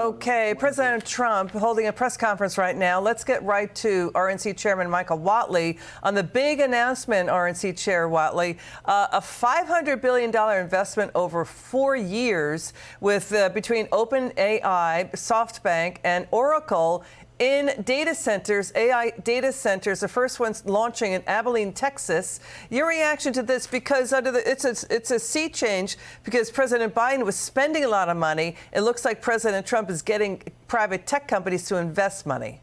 Okay, President Trump holding a press conference right now. Let's get right to RNC Chairman Michael Whatley on the big announcement, RNC Chair Whatley, a $500 billion investment over 4 years with between OpenAI, SoftBank, and Oracle in data centers, AI data centers, the first one's launching in Abilene, Texas. Your reaction to this, because it's a sea change, because President Biden was spending a lot of money. It looks like President Trump is getting private tech companies to invest money.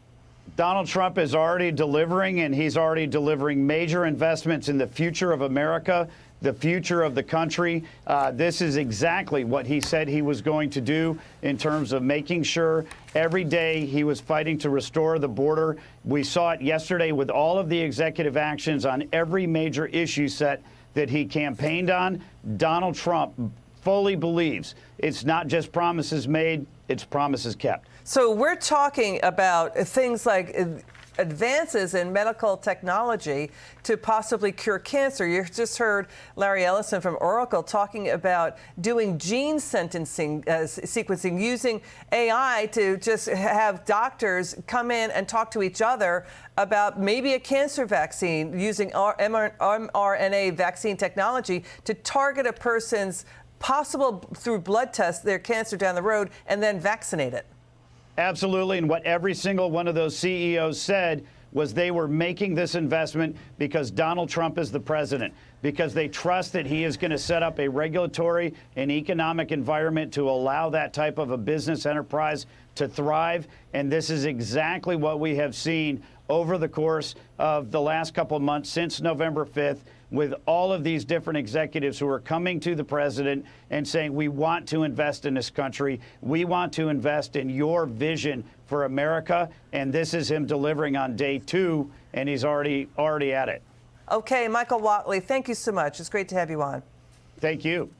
Donald Trump is already delivering, and he's already delivering major investments in the future of America, the future of the country. This is exactly what he said he was going to do in terms of making sure every day he was fighting to restore the border. We saw it yesterday with all of the executive actions on every major issue set that he campaigned on. Donald Trump fully believes it's not just promises made, it's promises kept. So we're talking about things like advances in medical technology to possibly cure cancer. You just heard Larry Ellison from Oracle talking about doing gene sequencing, using AI to just have doctors come in and talk to each other about maybe a cancer vaccine, using mRNA vaccine technology to target a person's possible, through blood tests, their cancer down the road, and then vaccinate it. Absolutely. And what every single one of those CEOs said was they were making this investment because Donald Trump is the president, because they trust that he is going to set up a regulatory and economic environment to allow that type of a business enterprise to thrive. And this is exactly what we have seen over the course of the last couple of months since November 5th, with all of these different executives who are coming to the president and saying, we want to invest in this country. We want to invest in your vision for America. And this is him delivering on day 2, and he's already at it. Okay, Michael Whatley, thank you so much. It's great to have you on. Thank you.